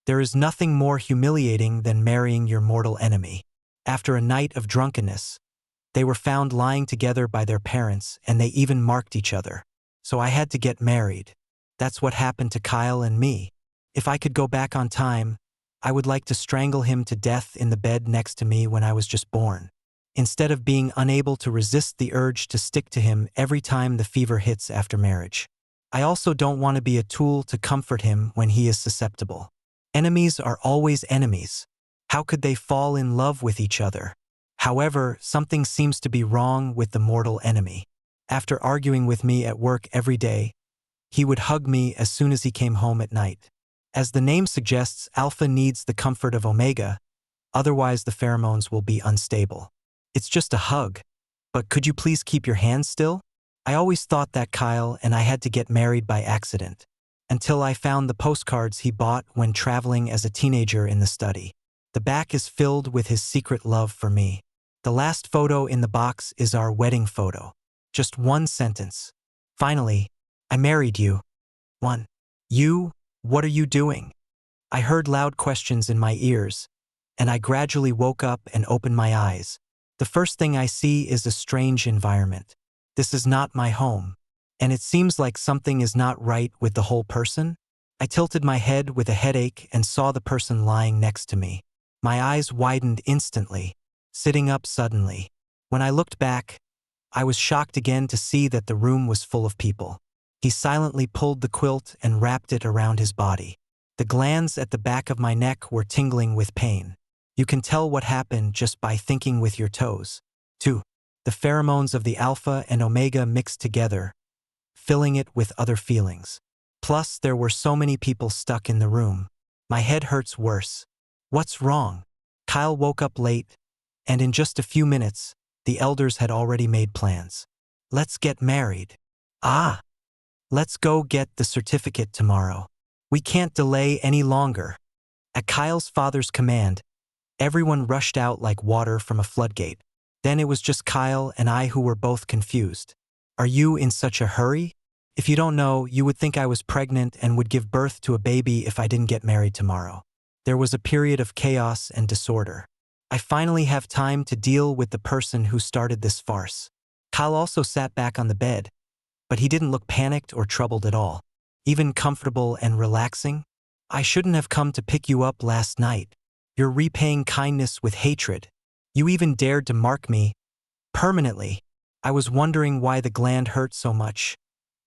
There is nothing more humiliating than marrying your mortal enemy. After a night of drunkenness, they were found lying together by their parents, and they even marked each other. So I had to get married. That's what happened to Kyle and me. If I could go back on time, I would like to strangle him to death in the bed next to me when I was just born, instead of being unable to resist the urge to stick to him every time the fever hits after marriage. I also don't want to be a tool to comfort him when he is susceptible. Enemies are always enemies. How could they fall in love with each other? However, something seems to be wrong with the mortal enemy. After arguing with me at work every day, he would hug me as soon as he came home at night. As the name suggests, Alpha needs the comfort of Omega, otherwise the pheromones will be unstable. It's just a hug. But could you please keep your hands still? I always thought that Kyle and I had to get married by accident, until I found the postcards he bought when traveling as a teenager in the study. The back is filled with his secret love for me. The last photo in the box is our wedding photo. Just one sentence. Finally, I married you. 1. You, what are you doing? I heard loud questions in my ears, and I gradually woke up and opened my eyes. The first thing I see is a strange environment. This is not my home, and it seems like something is not right with the whole person. I tilted my head with a headache and saw the person lying next to me. My eyes widened instantly, sitting up suddenly. When I looked back, I was shocked again to see that the room was full of people. He silently pulled the quilt and wrapped it around his body. The glands at the back of my neck were tingling with pain. You can tell what happened just by thinking with your toes. 2. The pheromones of the alpha and omega mixed together, filling it with other feelings. Plus, there were so many people stuck in the room. My head hurts worse. What's wrong? Kyle woke up late, and in just a few minutes, the elders had already made plans. Let's get married. Ah! Let's go get the certificate tomorrow. We can't delay any longer. At Kyle's father's command, everyone rushed out like water from a floodgate. Then it was just Kyle and I who were both confused. Are you in such a hurry? If you don't know, you would think I was pregnant and would give birth to a baby if I didn't get married tomorrow. There was a period of chaos and disorder. I finally have time to deal with the person who started this farce. Kyle also sat back on the bed, but he didn't look panicked or troubled at all. Even comfortable and relaxing. I shouldn't have come to pick you up last night. You're repaying kindness with hatred. You even dared to mark me permanently. I was wondering why the gland hurt so much,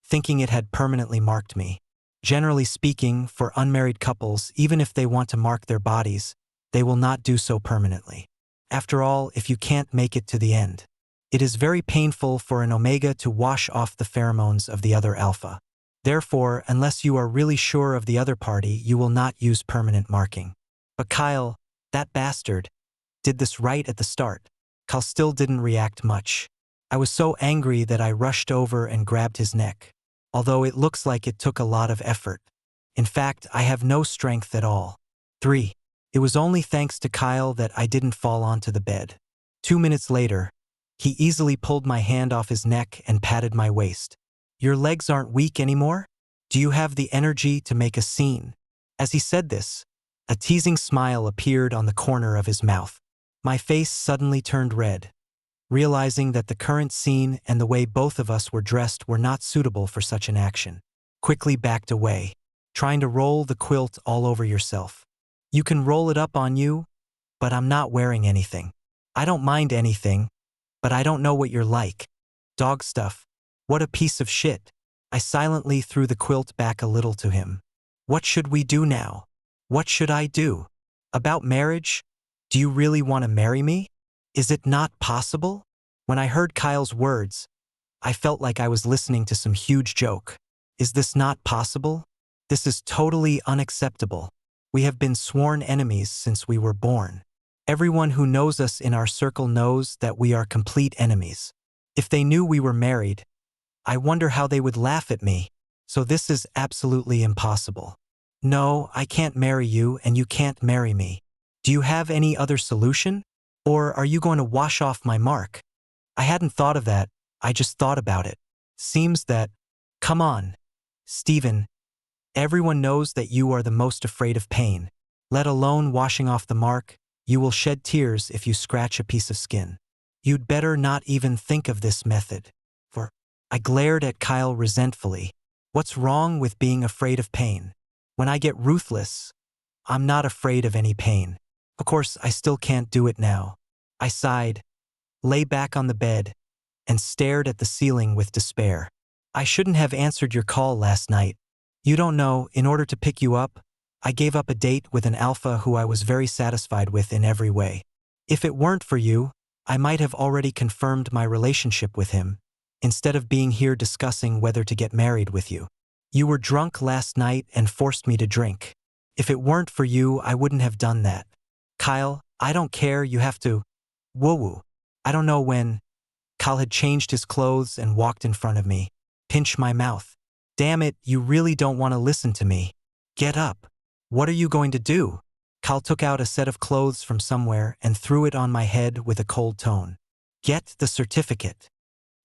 thinking it had permanently marked me. Generally speaking, for unmarried couples, even if they want to mark their bodies, they will not do so permanently. After all, if you can't make it to the end, it is very painful for an omega to wash off the pheromones of the other alpha. Therefore, unless you are really sure of the other party, you will not use permanent marking. But Kyle, that bastard, did this right at the start. Kyle still didn't react much. I was so angry that I rushed over and grabbed his neck, although it looks like it took a lot of effort. In fact, I have no strength at all. 3. It was only thanks to Kyle that I didn't fall onto the bed. 2 minutes later, he easily pulled my hand off his neck and patted my waist. Your legs aren't weak anymore? Do you have the energy to make a scene? As he said this, a teasing smile appeared on the corner of his mouth. My face suddenly turned red, realizing that the current scene and the way both of us were dressed were not suitable for such an action. Quickly backed away, trying to roll the quilt all over yourself. You can roll it up on you, but I'm not wearing anything. I don't mind anything, but I don't know what you're like. Dog stuff. What a piece of shit. I silently threw the quilt back a little to him. What should we do now? What should I do? About marriage? Do you really want to marry me? Is it not possible? When I heard Kyle's words, I felt like I was listening to some huge joke. Is this not possible? This is totally unacceptable. We have been sworn enemies since we were born. Everyone who knows us in our circle knows that we are complete enemies. If they knew we were married, I wonder how they would laugh at me. So this is absolutely impossible. No, I can't marry you and you can't marry me. Do you have any other solution? Or are you going to wash off my mark? I hadn't thought of that, I just thought about it. Seems that, come on, Stephen, everyone knows that you are the most afraid of pain. Let alone washing off the mark, you will shed tears if you scratch a piece of skin. You'd better not even think of this method. For I glared at Kyle resentfully. What's wrong with being afraid of pain? When I get ruthless, I'm not afraid of any pain. Of course, I still can't do it now. I sighed, lay back on the bed, and stared at the ceiling with despair. I shouldn't have answered your call last night. You don't know, in order to pick you up, I gave up a date with an alpha who I was very satisfied with in every way. If it weren't for you, I might have already confirmed my relationship with him, instead of being here discussing whether to get married with you. You were drunk last night and forced me to drink. If it weren't for you, I wouldn't have done that. Kyle, I don't care, you have to. Woo-woo. I don't know when. Kyle had changed his clothes and walked in front of me. Pinch my mouth. Damn it, you really don't want to listen to me. Get up. What are you going to do? Kyle took out a set of clothes from somewhere and threw it on my head with a cold tone. Get the certificate.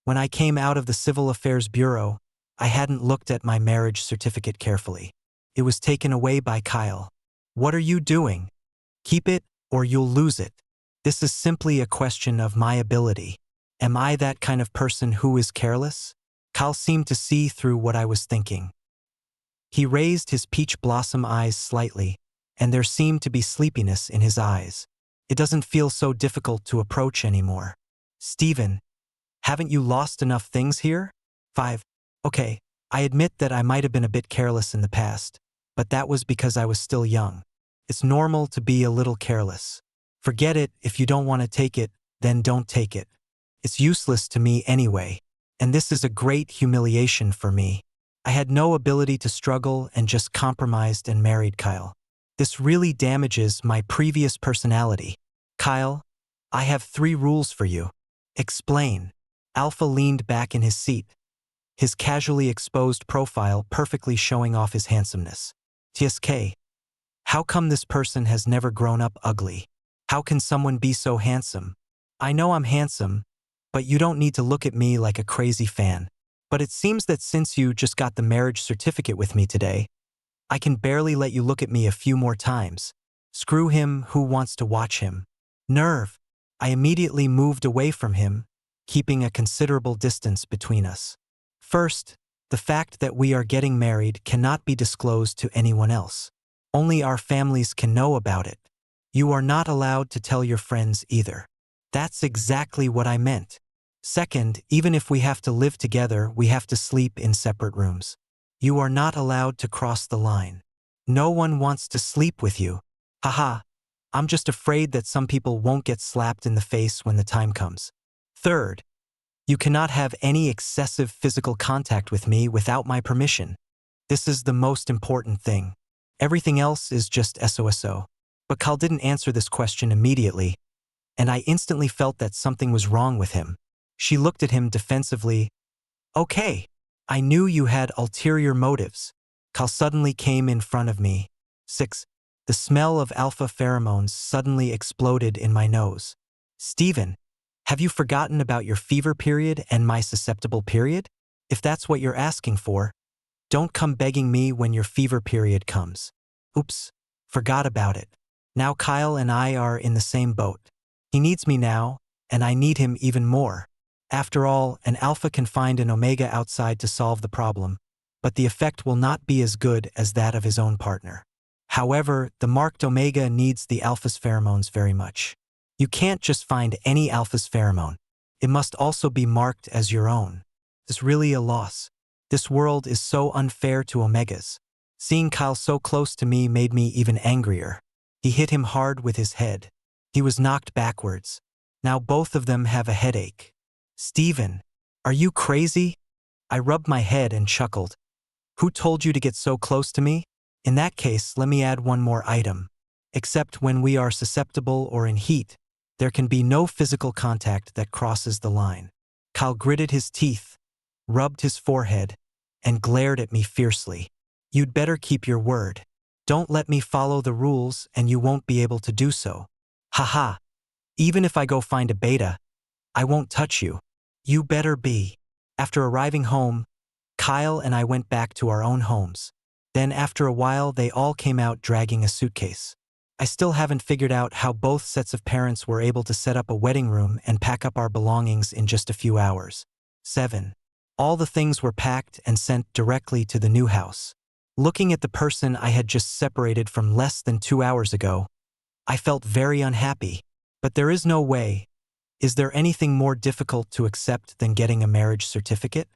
When I came out of the Civil Affairs Bureau, I hadn't looked at my marriage certificate carefully. It was taken away by Kyle. What are you doing? Keep it or you'll lose it. This is simply a question of my ability. Am I that kind of person who is careless? Kyle seemed to see through what I was thinking. He raised his peach blossom eyes slightly, and there seemed to be sleepiness in his eyes. It doesn't feel so difficult to approach anymore. Stephen, haven't you lost enough things here? 5. Okay, I admit that I might have been a bit careless in the past, but that was because I was still young. It's normal to be a little careless. Forget it, if you don't want to take it, then don't take it. It's useless to me anyway, and this is a great humiliation for me. I had no ability to struggle and just compromised and married Kyle. This really damages my previous personality. Kyle, I have 3 rules for you. Explain. Alpha leaned back in his seat, his casually exposed profile perfectly showing off his handsomeness. TSK. How come this person has never grown up ugly? How can someone be so handsome? I know I'm handsome, but you don't need to look at me like a crazy fan. But it seems that since you just got the marriage certificate with me today, I can barely let you look at me a few more times. Screw him, who wants to watch him? Nerve. I immediately moved away from him, keeping a considerable distance between us. First, the fact that we are getting married cannot be disclosed to anyone else. Only our families can know about it. You are not allowed to tell your friends either. That's exactly what I meant. Second, even if we have to live together, we have to sleep in separate rooms. You are not allowed to cross the line. No one wants to sleep with you. Haha, I'm just afraid that some people won't get slapped in the face when the time comes. Third, you cannot have any excessive physical contact with me without my permission. This is the most important thing. Everything else is just SOSO. But Kyle didn't answer this question immediately, and I instantly felt that something was wrong with him. She looked at him defensively. Okay, I knew you had ulterior motives. Kyle suddenly came in front of me. 6. The smell of alpha pheromones suddenly exploded in my nose. Stephen, have you forgotten about your fever period and my susceptible period? If that's what you're asking for, don't come begging me when your fever period comes. Oops, forgot about it. Now Kyle and I are in the same boat. He needs me now, and I need him even more. After all, an alpha can find an omega outside to solve the problem, but the effect will not be as good as that of his own partner. However, the marked omega needs the alpha's pheromones very much. You can't just find any alpha's pheromone. It must also be marked as your own. It's really a loss. This world is so unfair to omegas. Seeing Kyle so close to me made me even angrier. He hit him hard with his head. He was knocked backwards. Now both of them have a headache. Stephen, are you crazy? I rubbed my head and chuckled. Who told you to get so close to me? In that case, let me add one more item. Except when we are susceptible or in heat, there can be no physical contact that crosses the line. Kyle gritted his teeth, rubbed his forehead, and glared at me fiercely. You'd better keep your word. Don't let me follow the rules and you won't be able to do so. Haha. Even if I go find a beta, I won't touch you. You better be. After arriving home, Kyle and I went back to our own homes. Then after a while they all came out dragging a suitcase. I still haven't figured out how both sets of parents were able to set up a wedding room and pack up our belongings in just a few hours. 7. All the things were packed and sent directly to the new house. Looking at the person I had just separated from less than 2 hours ago, I felt very unhappy. But there is no way. Is there anything more difficult to accept than getting a marriage certificate?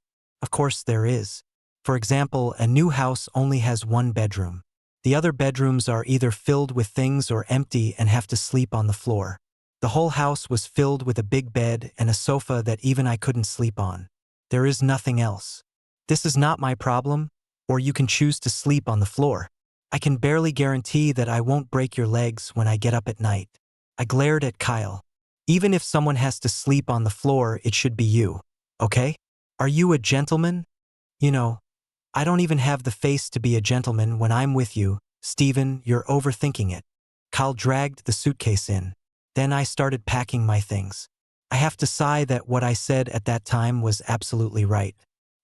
Of course there is. For example, a new house only has one bedroom. The other bedrooms are either filled with things or empty and have to sleep on the floor. The whole house was filled with a big bed and a sofa that even I couldn't sleep on. There is nothing else. This is not my problem, or you can choose to sleep on the floor. I can barely guarantee that I won't break your legs when I get up at night. I glared at Kyle. Even if someone has to sleep on the floor, it should be you, okay? Are you a gentleman? You know, I don't even have the face to be a gentleman when I'm with you. Steven, you're overthinking it. Kyle dragged the suitcase in. Then I started packing my things. I have to sigh that what I said at that time was absolutely right.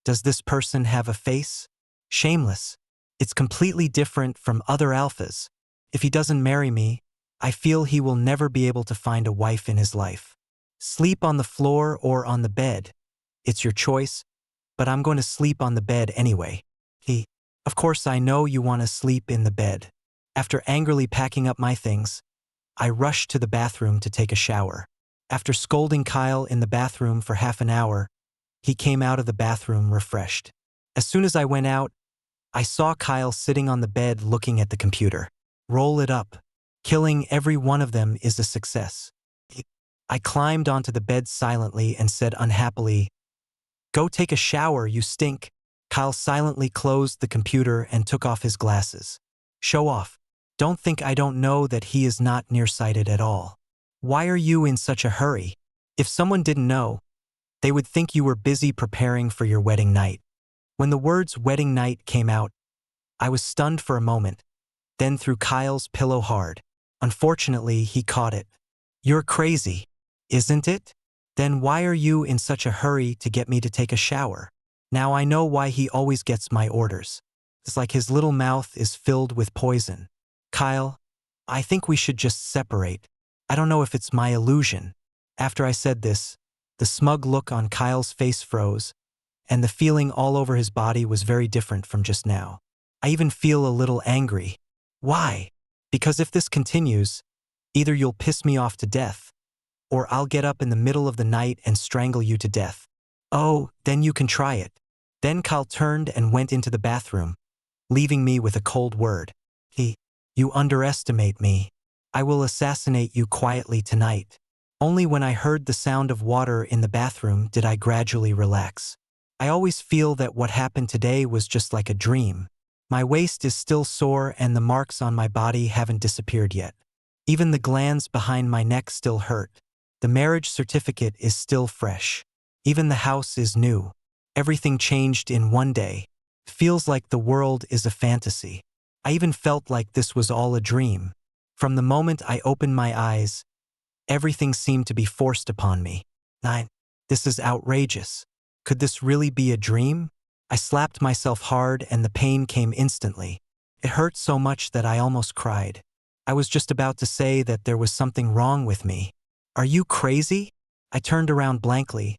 Does this person have a face? Shameless. It's completely different from other alphas. If he doesn't marry me, I feel he will never be able to find a wife in his life. Sleep on the floor or on the bed. It's your choice, but I'm going to sleep on the bed anyway. Of course I know you want to sleep in the bed. After angrily packing up my things, I rushed to the bathroom to take a shower. After scolding Kyle in the bathroom for half an hour, he came out of the bathroom refreshed. As soon as I went out, I saw Kyle sitting on the bed looking at the computer. Roll it up. Killing every one of them is a success. I climbed onto the bed silently and said unhappily, "Go take a shower, you stink." Kyle silently closed the computer and took off his glasses. Show off. Don't think I don't know that he is not nearsighted at all. Why are you in such a hurry? If someone didn't know, they would think you were busy preparing for your wedding night. When the words wedding night came out, I was stunned for a moment, then threw Kyle's pillow hard. Unfortunately, he caught it. You're crazy, isn't it? Then why are you in such a hurry to get me to take a shower? Now I know why he always gets my orders. It's like his little mouth is filled with poison. Kyle, I think we should just separate. I don't know if it's my illusion. After I said this, the smug look on Kyle's face froze, and the feeling all over his body was very different from just now. I even feel a little angry. Why? Because if this continues, either you'll piss me off to death, or I'll get up in the middle of the night and strangle you to death. Oh, then you can try it. Then Kyle turned and went into the bathroom, leaving me with a cold word. You underestimate me. I will assassinate you quietly tonight. Only when I heard the sound of water in the bathroom did I gradually relax. I always feel that what happened today was just like a dream. My waist is still sore and the marks on my body haven't disappeared yet. Even the glands behind my neck still hurt. The marriage certificate is still fresh. Even the house is new. Everything changed in one day. Feels like the world is a fantasy. I even felt like this was all a dream. From the moment I opened my eyes, everything seemed to be forced upon me. This is outrageous. Could this really be a dream? I slapped myself hard and the pain came instantly. It hurt so much that I almost cried. I was just about to say that there was something wrong with me. Are you crazy? I turned around blankly,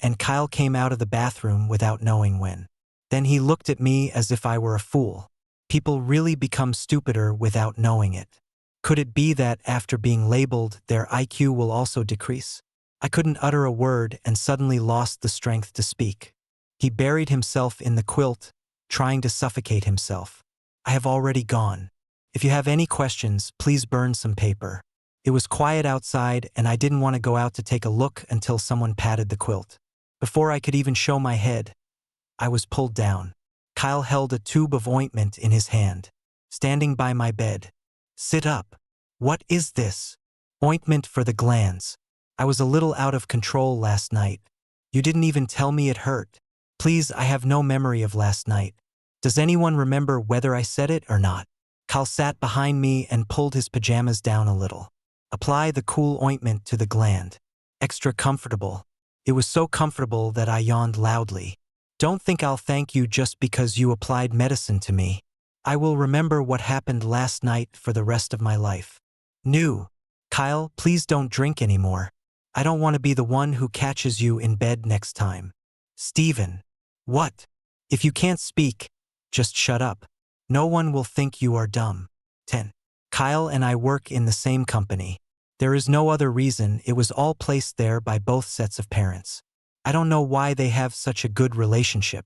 and Kyle came out of the bathroom without knowing when. Then he looked at me as if I were a fool. People really become stupider without knowing it. Could it be that after being labeled, their IQ will also decrease? I couldn't utter a word and suddenly lost the strength to speak. He buried himself in the quilt, trying to suffocate himself. I have already gone. If you have any questions, please burn some paper. It was quiet outside and I didn't want to go out to take a look until someone patted the quilt. Before I could even show my head, I was pulled down. Kyle held a tube of ointment in his hand, standing by my bed. Sit up. What is this? Ointment for the glands. I was a little out of control last night. You didn't even tell me it hurt. Please, I have no memory of last night. Does anyone remember whether I said it or not? Kyle sat behind me and pulled his pajamas down a little. Apply the cool ointment to the gland. Extra comfortable. It was so comfortable that I yawned loudly. Don't think I'll thank you just because you applied medicine to me. I will remember what happened last night for the rest of my life. New. Kyle, please don't drink anymore. I don't want to be the one who catches you in bed next time. Steven. What? If you can't speak, just shut up. No one will think you are dumb. 10. Kyle and I work in the same company. There is no other reason, it was all placed there by both sets of parents. I don't know why they have such a good relationship.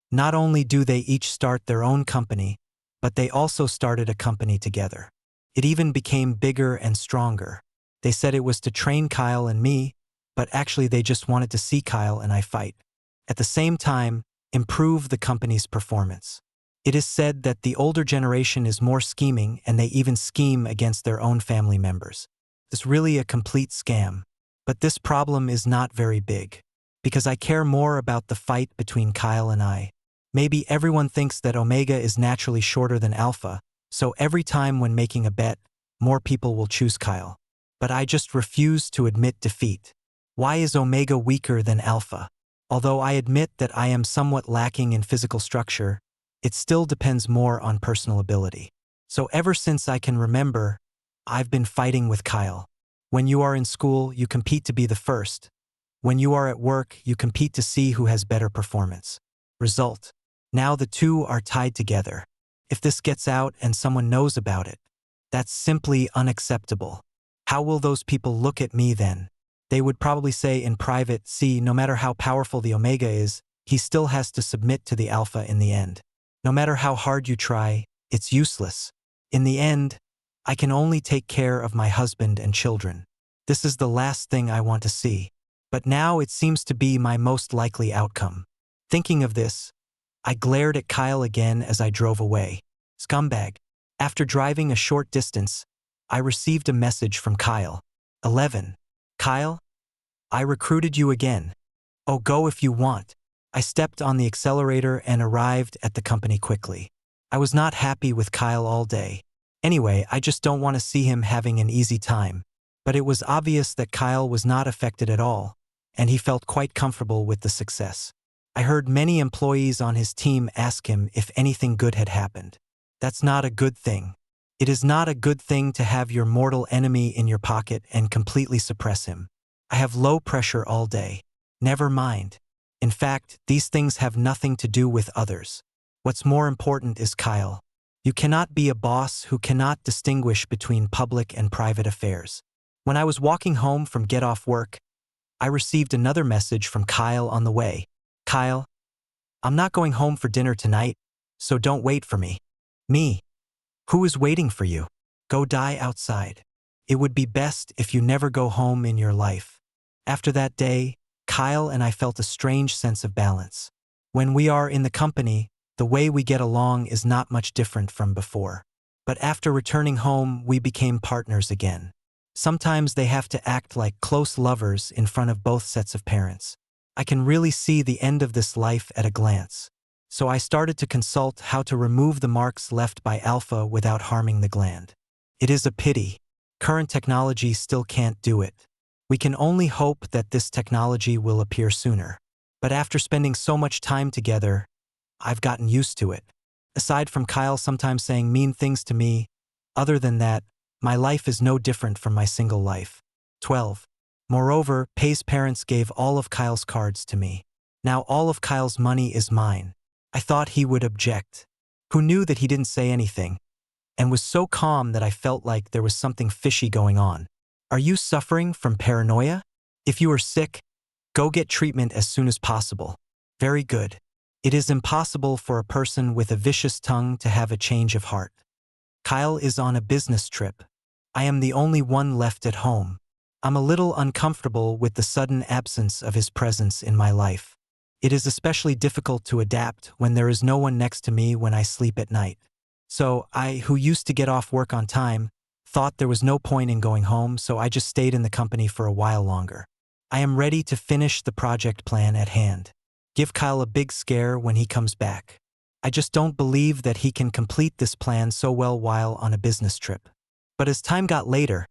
Not only do they each start their own company, but they also started a company together. It even became bigger and stronger. They said it was to train Kyle and me, but actually they just wanted to see Kyle and I fight. At the same time, improve the company's performance. It is said that the older generation is more scheming and they even scheme against their own family members. It's really a complete scam. But this problem is not very big, because I care more about the fight between Kyle and I. Maybe everyone thinks that Omega is naturally shorter than Alpha, so every time when making a bet, more people will choose Kyle. But I just refuse to admit defeat. Why is Omega weaker than Alpha? Although I admit that I am somewhat lacking in physical structure, it still depends more on personal ability. So ever since I can remember, I've been fighting with Kyle. When you are in school, you compete to be the first. When you are at work, you compete to see who has better performance. Result. Now the two are tied together. If this gets out and someone knows about it, that's simply unacceptable. How will those people look at me then? They would probably say in private, see, no matter how powerful the Omega is, he still has to submit to the Alpha in the end. No matter how hard you try, it's useless. In the end, I can only take care of my husband and children. This is the last thing I want to see. But now it seems to be my most likely outcome. Thinking of this, I glared at Kyle again as I drove away. Scumbag. After driving a short distance, I received a message from Kyle. 11. Kyle? I recruited you again. Oh, go if you want. I stepped on the accelerator and arrived at the company quickly. I was not happy with Kyle all day. Anyway, I just don't want to see him having an easy time. But it was obvious that Kyle was not affected at all, and he felt quite comfortable with the success. I heard many employees on his team ask him if anything good had happened. That's not a good thing. It is not a good thing to have your mortal enemy in your pocket and completely suppress him. I have low pressure all day. Never mind. In fact, these things have nothing to do with others. What's more important is Kyle. You cannot be a boss who cannot distinguish between public and private affairs. When I was walking home from Get Off Work, I received another message from Kyle on the way. Kyle, I'm not going home for dinner tonight, so don't wait for me. Me. Who is waiting for you? Go die outside. It would be best if you never go home in your life. After that day, Kyle and I felt a strange sense of balance. When we are in the company, the way we get along is not much different from before. But after returning home, we became partners again. Sometimes they have to act like close lovers in front of both sets of parents. I can really see the end of this life at a glance. So I started to consult how to remove the marks left by Alpha without harming the gland. It is a pity. Current technology still can't do it. We can only hope that this technology will appear sooner. But after spending so much time together, I've gotten used to it. Aside from Kyle sometimes saying mean things to me, other than that, my life is no different from my single life. 12. Moreover, Pei's parents gave all of Kyle's cards to me. Now all of Kyle's money is mine. I thought he would object. Who knew that he didn't say anything, and was so calm that I felt like there was something fishy going on. Are you suffering from paranoia? If you are sick, go get treatment as soon as possible. Very good. It is impossible for a person with a vicious tongue to have a change of heart. Kyle is on a business trip. I am the only one left at home. I'm a little uncomfortable with the sudden absence of his presence in my life. It is especially difficult to adapt when there is no one next to me when I sleep at night. So I, who used to get off work on time, thought there was no point in going home, so I just stayed in the company for a while longer. I am ready to finish the project plan at hand. Give Kyle a big scare when he comes back. I just don't believe that he can complete this plan so well while on a business trip. But as time got later,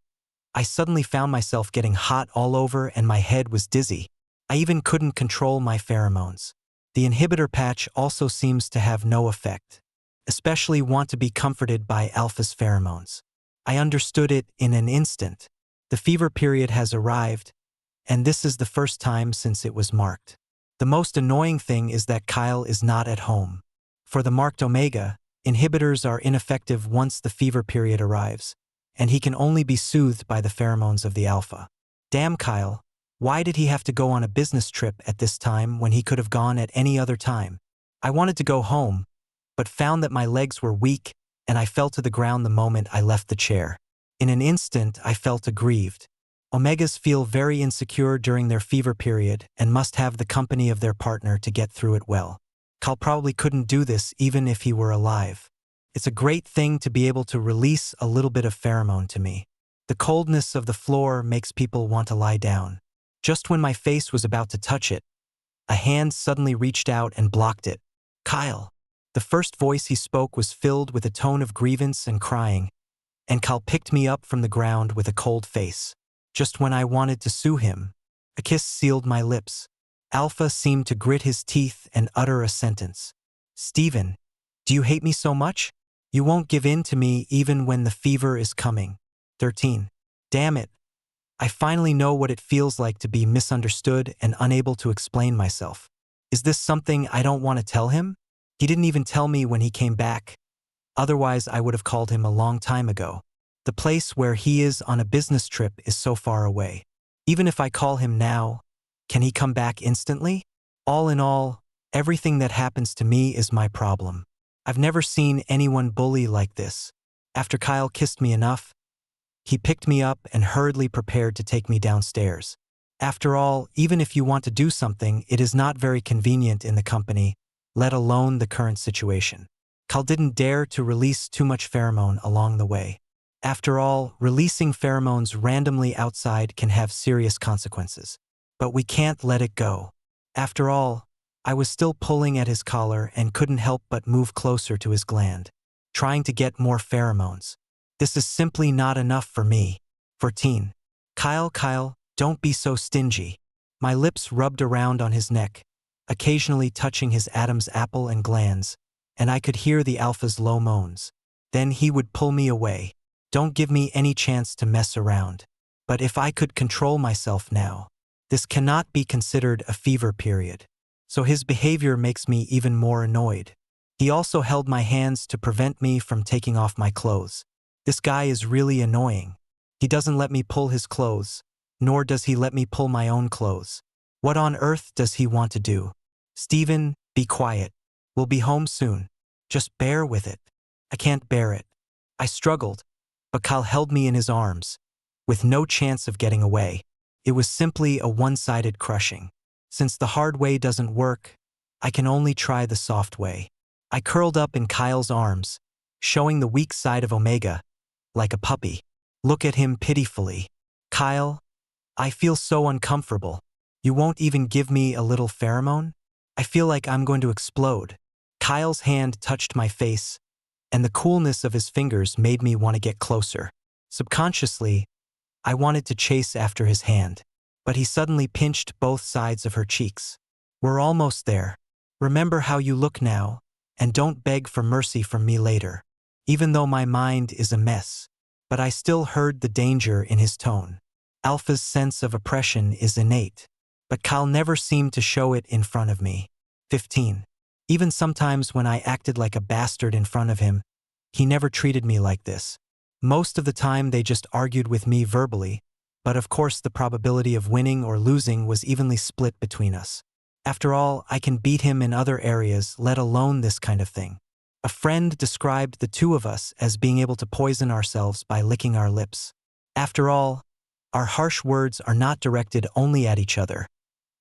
I suddenly found myself getting hot all over and my head was dizzy. I even couldn't control my pheromones. The inhibitor patch also seems to have no effect. especially want to be comforted by Alpha's pheromones. I understood it in an instant. The fever period has arrived, and this is the first time since it was marked. The most annoying thing is that Kyle is not at home. For the marked Omega, inhibitors are ineffective once the fever period arrives, and he can only be soothed by the pheromones of the Alpha. Damn Kyle, why did he have to go on a business trip at this time when he could have gone at any other time? I wanted to go home, but found that my legs were weak and I fell to the ground the moment I left the chair. In an instant, I felt aggrieved. Omegas feel very insecure during their fever period and must have the company of their partner to get through it well. Kyle probably couldn't do this even if he were alive. It's a great thing to be able to release a little bit of pheromone to me. The coldness of the floor makes people want to lie down. Just when my face was about to touch it, a hand suddenly reached out and blocked it. Kyle. The first voice he spoke was filled with a tone of grievance and crying, and Kyle picked me up from the ground with a cold face. Just when I wanted to sue him, a kiss sealed my lips. Alpha seemed to grit his teeth and utter a sentence. Steven, do you hate me so much? You won't give in to me even when the fever is coming. 13. Damn it. I finally know what it feels like to be misunderstood and unable to explain myself. Is this something I don't want to tell him? He didn't even tell me when he came back. Otherwise, I would have called him a long time ago. The place where he is on a business trip is so far away. Even if I call him now, can he come back instantly? All in all, everything that happens to me is my problem. I've never seen anyone bully like this. After Kyle kissed me enough, he picked me up and hurriedly prepared to take me downstairs. After all, even if you want to do something, it is not very convenient in the company, let alone the current situation. Kyle didn't dare to release too much pheromone along the way. After all, releasing pheromones randomly outside can have serious consequences. But we can't let it go. After all, I was still pulling at his collar and couldn't help but move closer to his gland, trying to get more pheromones. This is simply not enough for me. 14. Kyle, don't be so stingy. My lips rubbed around on his neck, occasionally touching his Adam's apple and glands, and I could hear the Alpha's low moans. Then he would pull me away. Don't give me any chance to mess around. But if I could control myself now, this cannot be considered a fever period. So his behavior makes me even more annoyed. He also held my hands to prevent me from taking off my clothes. This guy is really annoying. He doesn't let me pull his clothes, nor does he let me pull my own clothes. What on earth does he want to do? Steven, be quiet. We'll be home soon. Just bear with it. I can't bear it. I struggled, but Kyle held me in his arms, with no chance of getting away. It was simply a one-sided crushing. Since the hard way doesn't work, I can only try the soft way. I curled up in Kyle's arms, showing the weak side of Omega, like a puppy. Look at him pitifully. Kyle, I feel so uncomfortable. You won't even give me a little pheromone? I feel like I'm going to explode. Kyle's hand touched my face, and the coolness of his fingers made me want to get closer. Subconsciously, I wanted to chase after his hand, but he suddenly pinched both sides of her cheeks. We're almost there. Remember how you look now, and don't beg for mercy from me later. Even though my mind is a mess, but I still heard the danger in his tone. Alpha's sense of oppression is innate, but Kyle never seemed to show it in front of me. 15. Even sometimes when I acted like a bastard in front of him, he never treated me like this. Most of the time they just argued with me verbally, but of course the probability of winning or losing was evenly split between us. After all, I can beat him in other areas, let alone this kind of thing. A friend described the two of us as being able to poison ourselves by licking our lips. After all, our harsh words are not directed only at each other,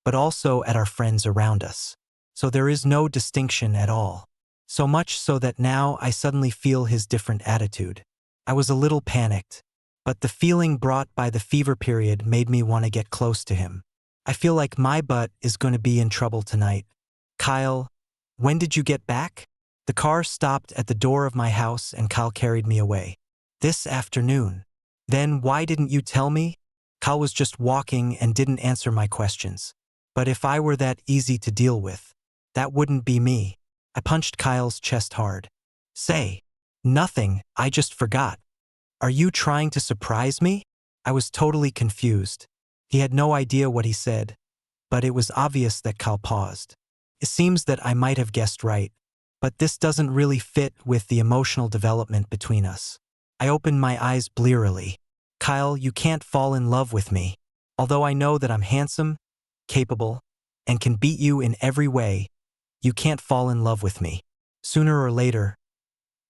but also at our friends around us. So there is no distinction at all. So much so that now I suddenly feel his different attitude. I was a little panicked, but the feeling brought by the fever period made me want to get close to him. I feel like my butt is going to be in trouble tonight. Kyle, when did you get back? The car stopped at the door of my house and Kyle carried me away. This afternoon. Then why didn't you tell me? Kyle was just walking and didn't answer my questions. But if I were that easy to deal with, that wouldn't be me. I punched Kyle's chest hard. Say. Nothing, I just forgot. Are you trying to surprise me? I was totally confused. He had no idea what he said, but it was obvious that Kyle paused. It seems that I might have guessed right, but this doesn't really fit with the emotional development between us. I opened my eyes blearily. Kyle, you can't fall in love with me. Although I know that I'm handsome, capable, and can beat you in every way, you can't fall in love with me. Sooner or later,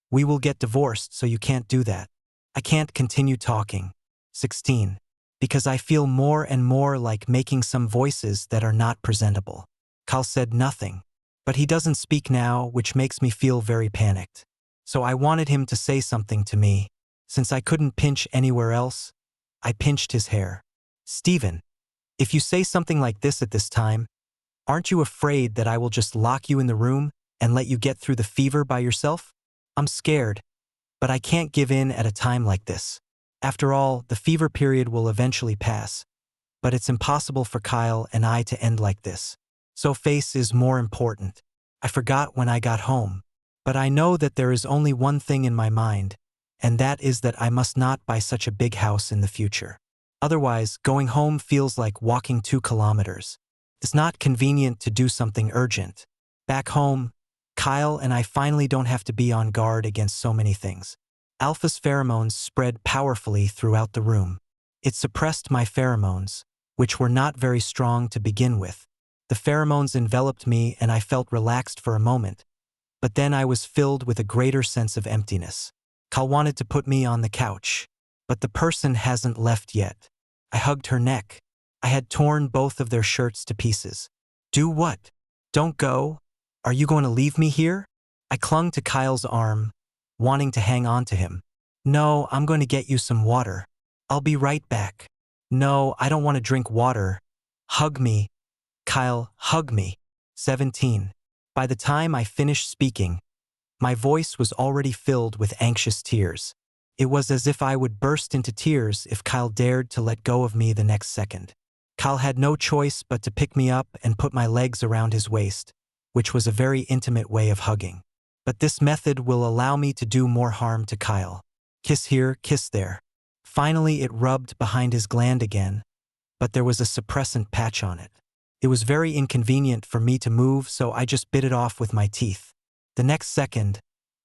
we will get divorced, so you can't do that. I can't continue talking. 16. Because I feel more and more like making some voices that are not presentable. Kyle said nothing, but he doesn't speak now, which makes me feel very panicked. So I wanted him to say something to me. Since I couldn't pinch anywhere else, I pinched his hair. Steven, if you say something like this at this time, aren't you afraid that I will just lock you in the room and let you get through the fever by yourself? I'm scared, but I can't give in at a time like this. After all, the fever period will eventually pass, but it's impossible for Kyle and I to end like this. So face is more important. I forgot when I got home, but I know that there is only one thing in my mind, and that is that I must not buy such a big house in the future. Otherwise, going home feels like walking 2 kilometers. It's not convenient to do something urgent. Back home, Kyle and I finally don't have to be on guard against so many things. Alpha's pheromones spread powerfully throughout the room. It suppressed my pheromones, which were not very strong to begin with. The pheromones enveloped me and I felt relaxed for a moment, but then I was filled with a greater sense of emptiness. Kyle wanted to put me on the couch, but the person hasn't left yet. I hugged her neck. I had torn both of their shirts to pieces. Do what? Don't go? Are you going to leave me here? I clung to Kyle's arm, wanting to hang on to him. No, I'm going to get you some water. I'll be right back. No, I don't want to drink water. Hug me. Kyle, hug me. 17. By the time I finished speaking, my voice was already filled with anxious tears. It was as if I would burst into tears if Kyle dared to let go of me the next second. Kyle had no choice but to pick me up and put my legs around his waist, which was a very intimate way of hugging. But this method will allow me to do more harm to Kyle. Kiss here, kiss there. Finally, it rubbed behind his gland again, but there was a suppressant patch on it. It was very inconvenient for me to move, so I just bit it off with my teeth. The next second,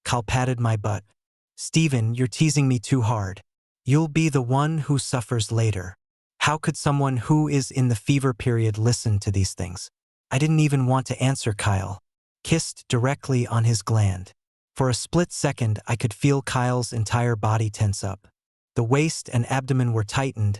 Kyle patted my butt. Steven, you're teasing me too hard. You'll be the one who suffers later. How could someone who is in the fever period listen to these things? I didn't even want to answer Kyle. Kissed directly on his gland. For a split second, I could feel Kyle's entire body tense up. The waist and abdomen were tightened.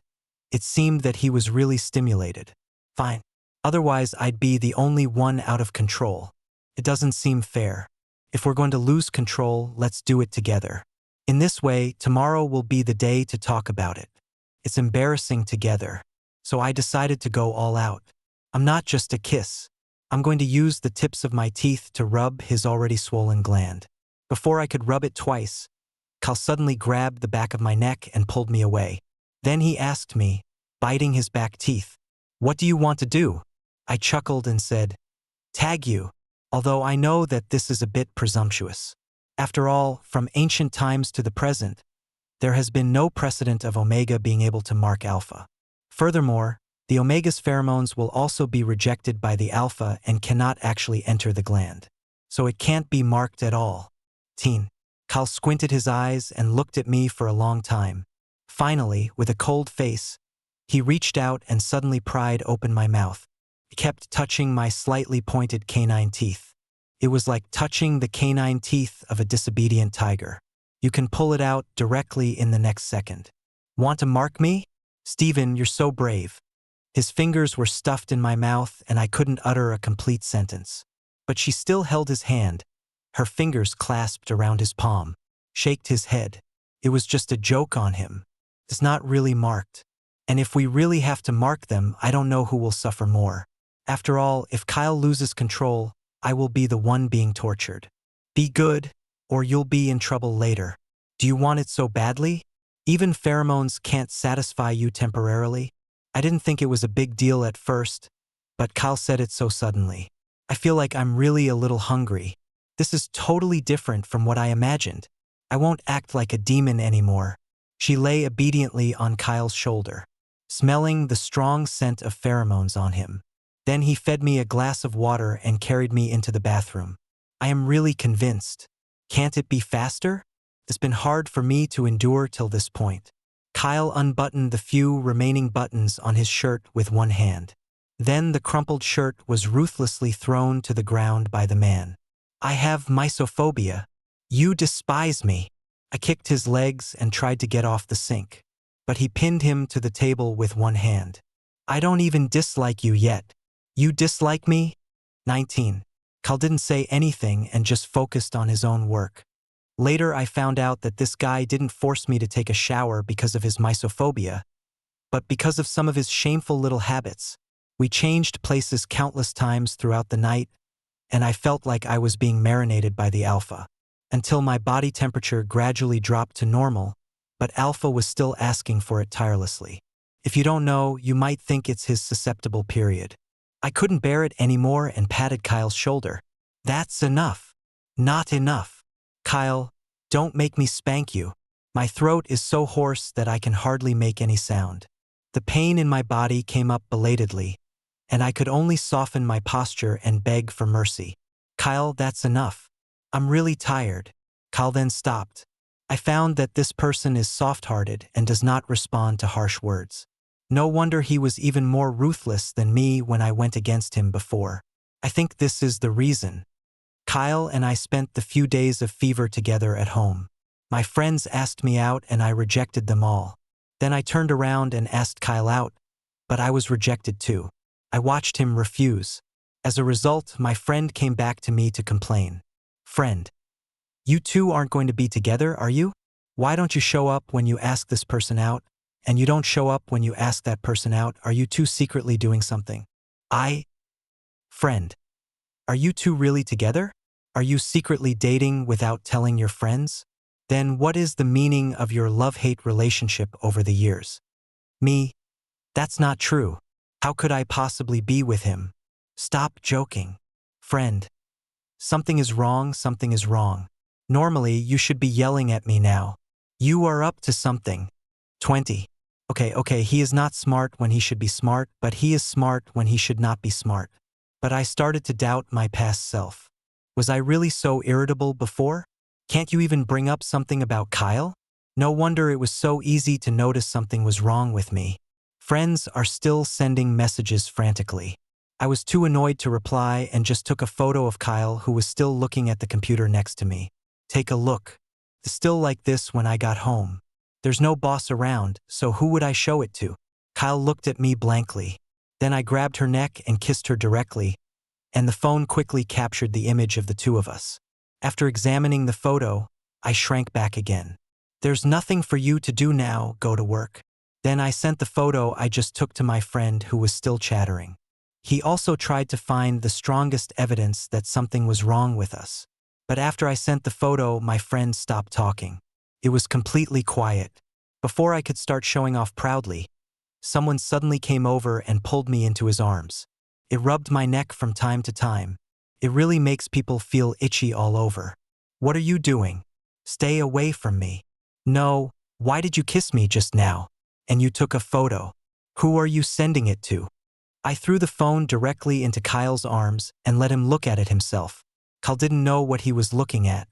It seemed that he was really stimulated. Fine. Otherwise, I'd be the only one out of control. It doesn't seem fair. If we're going to lose control, let's do it together. In this way, tomorrow will be the day to talk about it. It's embarrassing together. So I decided to go all out. I'm not just a kiss. I'm going to use the tips of my teeth to rub his already swollen gland. Before I could rub it twice, Kyle suddenly grabbed the back of my neck and pulled me away. Then he asked me, biting his back teeth, "What do you want to do?" I chuckled and said, "Tag you," although I know that this is a bit presumptuous. After all, from ancient times to the present, there has been no precedent of Omega being able to mark Alpha. Furthermore, the Omega's pheromones will also be rejected by the Alpha and cannot actually enter the gland. So it can't be marked at all. Teen. Kyle squinted his eyes and looked at me for a long time. Finally, with a cold face, he reached out and suddenly pried open my mouth. He kept touching my slightly pointed canine teeth. It was like touching the canine teeth of a disobedient tiger. You can pull it out directly in the next second. Want to mark me? Steven, you're so brave. His fingers were stuffed in my mouth and I couldn't utter a complete sentence. But she still held his hand, her fingers clasped around his palm, shaked his head. It was just a joke on him. It's not really marked. And if we really have to mark them, I don't know who will suffer more. After all, if Kyle loses control, I will be the one being tortured. Be good, or you'll be in trouble later. Do you want it so badly? Even pheromones can't satisfy you temporarily. I didn't think it was a big deal at first, but Kyle said it so suddenly. I feel like I'm really a little hungry. This is totally different from what I imagined. I won't act like a demon anymore." She lay obediently on Kyle's shoulder, smelling the strong scent of pheromones on him. Then he fed me a glass of water and carried me into the bathroom. I am really convinced. Can't it be faster? It's been hard for me to endure till this point. Kyle unbuttoned the few remaining buttons on his shirt with one hand. Then the crumpled shirt was ruthlessly thrown to the ground by the man. "I have misophobia. You despise me." I kicked his legs and tried to get off the sink, but he pinned him to the table with one hand. "I don't even dislike you yet. You dislike me?" 19. Kyle didn't say anything and just focused on his own work. Later I found out that this guy didn't force me to take a shower because of his misophobia, but because of some of his shameful little habits. We changed places countless times throughout the night, and I felt like I was being marinated by the alpha, until my body temperature gradually dropped to normal, but alpha was still asking for it tirelessly. If you don't know, you might think it's his susceptible period. I couldn't bear it anymore and patted Kyle's shoulder. "That's enough." "Not enough. Kyle, don't make me spank you." My throat is so hoarse that I can hardly make any sound. The pain in my body came up belatedly, and I could only soften my posture and beg for mercy. "Kyle, that's enough. I'm really tired." Kyle then stopped. I found that this person is soft-hearted and does not respond to harsh words. No wonder he was even more ruthless than me when I went against him before. I think this is the reason. Kyle and I spent the few days of fever together at home. My friends asked me out and I rejected them all. Then I turned around and asked Kyle out, but I was rejected too. I watched him refuse. As a result, my friend came back to me to complain. "Friend, you two aren't going to be together, are you? Why don't you show up when you ask this person out? And you don't show up when you ask that person out. Are you two secretly doing something?" Friend, are you two really together? Are you secretly dating without telling your friends? Then what is the meaning of your love-hate relationship over the years? Me, that's not true. How could I possibly be with him? Stop joking. Friend, something is wrong, something is wrong. Normally, you should be yelling at me now. You are up to something. 20. Okay, he is not smart when he should be smart, but he is smart when he should not be smart. But I started to doubt my past self. Was I really so irritable before? Can't you even bring up something about Kyle? No wonder it was so easy to notice something was wrong with me. Friends are still sending messages frantically. I was too annoyed to reply and just took a photo of Kyle, who was still looking at the computer next to me. Take a look. It's still like this when I got home. There's no boss around, so who would I show it to? Kyle looked at me blankly. Then I grabbed her neck and kissed her directly, and the phone quickly captured the image of the two of us. After examining the photo, I shrank back again. "There's nothing for you to do now, go to work." Then I sent the photo I just took to my friend, who was still chattering. He also tried to find the strongest evidence that something was wrong with us. But after I sent the photo, my friend stopped talking. It was completely quiet. Before I could start showing off proudly, someone suddenly came over and pulled me into his arms. It rubbed my neck from time to time. It really makes people feel itchy all over. "What are you doing? Stay away from me." "No, why did you kiss me just now? And you took a photo. Who are you sending it to?" I threw the phone directly into Kyle's arms and let him look at it himself. Kyle didn't know what he was looking at.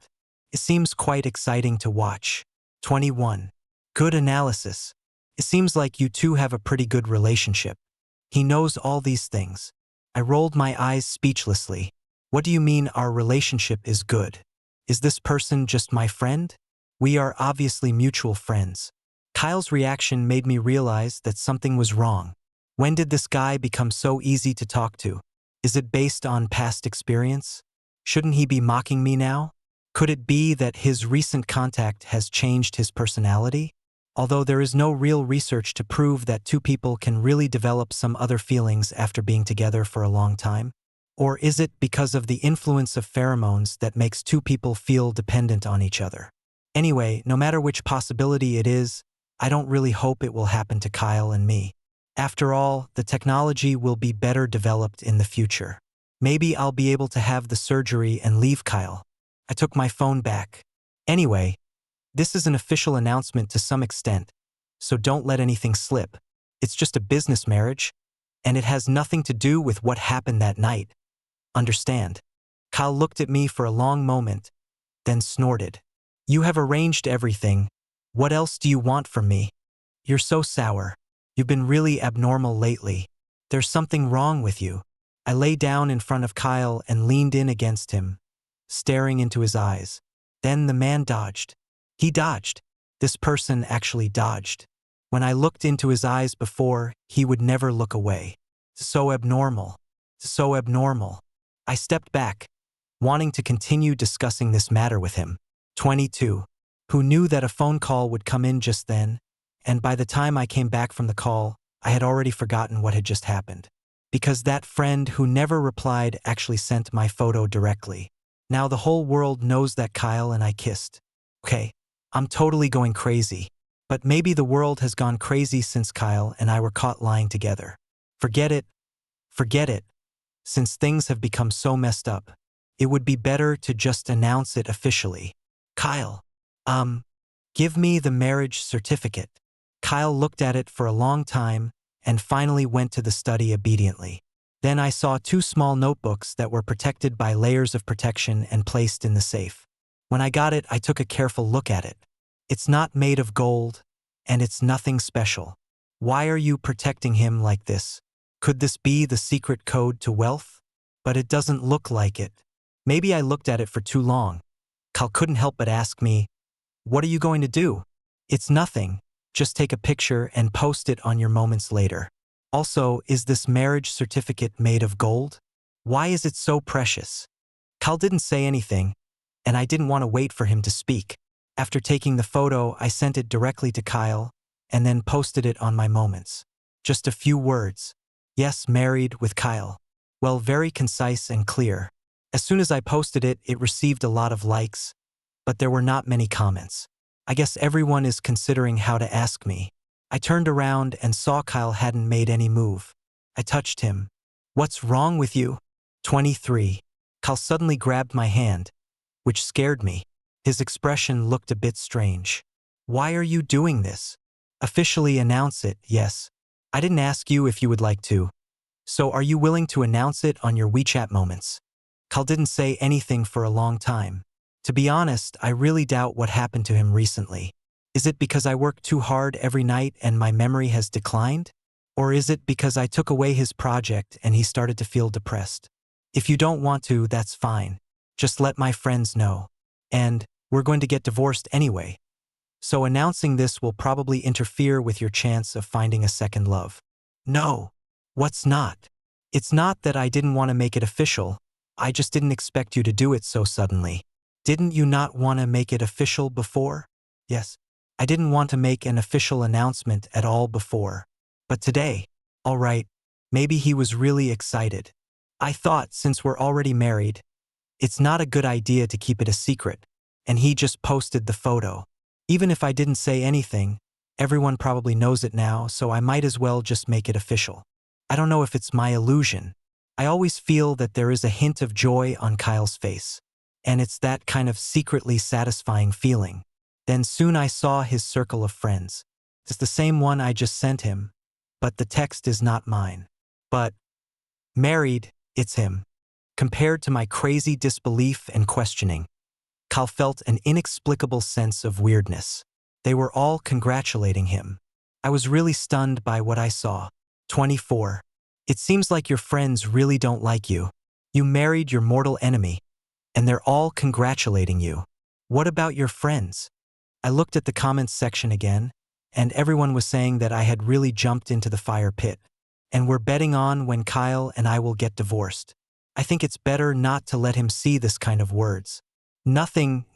It seems quite exciting to watch. 21. Good analysis. It seems like you two have a pretty good relationship. He knows all these things. I rolled my eyes speechlessly. What do you mean our relationship is good? Is this person just my friend? We are obviously mutual friends. Kyle's reaction made me realize that something was wrong. When did this guy become so easy to talk to? Is it based on past experience? Shouldn't he be mocking me now? Could it be that his recent contact has changed his personality? Although there is no real research to prove that two people can really develop some other feelings after being together for a long time? Or is it because of the influence of pheromones that makes two people feel dependent on each other? Anyway, no matter which possibility it is, I don't really hope it will happen to Kyle and me. After all, the technology will be better developed in the future. Maybe I'll be able to have the surgery and leave Kyle. I took my phone back. Anyway, this is an official announcement to some extent, so don't let anything slip. It's just a business marriage, and it has nothing to do with what happened that night. Understand? Kyle looked at me for a long moment, then snorted. You have arranged everything. What else do you want from me? You're so sour. You've been really abnormal lately. There's something wrong with you. I lay down in front of Kyle and leaned in against him, staring into his eyes. Then the man dodged. He dodged. This person actually dodged. When I looked into his eyes before, he would never look away. So abnormal. So abnormal. I stepped back, wanting to continue discussing this matter with him. 22. Who knew that a phone call would come in just then, and by the time I came back from the call, I had already forgotten what had just happened. Because that friend who never replied actually sent my photo directly. Now the whole world knows that Kyle and I kissed. Okay, I'm totally going crazy. But maybe the world has gone crazy since Kyle and I were caught lying together. Forget it. Forget it. Since things have become so messed up, it would be better to just announce it officially. Kyle, give me the marriage certificate. Kyle looked at it for a long time and finally went to the study obediently. Then I saw two small notebooks that were protected by layers of protection and placed in the safe. When I got it, I took a careful look at it. It's not made of gold, and it's nothing special. Why are you protecting him like this? Could this be the secret code to wealth? But it doesn't look like it. Maybe I looked at it for too long. Kyle couldn't help but ask me, "What are you going to do?" It's nothing. Just take a picture and post it on your moments later. Also, is this marriage certificate made of gold? Why is it so precious? Kyle didn't say anything, and I didn't want to wait for him to speak. After taking the photo, I sent it directly to Kyle and then posted it on my moments. Just a few words. Yes, married with Kyle. Well, very concise and clear. As soon as I posted it, it received a lot of likes, but there were not many comments. I guess everyone is considering how to ask me. I turned around and saw Kyle hadn't made any move. I touched him. What's wrong with you? 23. Kyle suddenly grabbed my hand, which scared me. His expression looked a bit strange. Why are you doing this? Officially announce it, yes. I didn't ask you if you would like to. So are you willing to announce it on your WeChat moments? Kyle didn't say anything for a long time. To be honest, I really doubt what happened to him recently. Is it because I work too hard every night and my memory has declined? Or is it because I took away his project and he started to feel depressed? If you don't want to, that's fine. Just let my friends know. And we're going to get divorced anyway. So announcing this will probably interfere with your chance of finding a second love. No. What's not? It's not that I didn't want to make it official. I just didn't expect you to do it so suddenly. Didn't you not want to make it official before? Yes. I didn't want to make an official announcement at all before. But today, all right, maybe he was really excited. I thought since we're already married, it's not a good idea to keep it a secret, and he just posted the photo. Even if I didn't say anything, everyone probably knows it now, so I might as well just make it official. I don't know if it's my illusion. I always feel that there is a hint of joy on Kyle's face, and it's that kind of secretly satisfying feeling. Then soon I saw his circle of friends. It's the same one I just sent him, but the text is not mine. But married, it's him. Compared to my crazy disbelief and questioning, Kyle felt an inexplicable sense of weirdness. They were all congratulating him. I was really stunned by what I saw. 24. It seems like your friends really don't like you. You married your mortal enemy, and they're all congratulating you. What about your friends? I looked at the comments section again, and everyone was saying that I had really jumped into the fire pit, and were betting on when Kyle and I will get divorced. I think it's better not to let him see this kind of words. Nothing,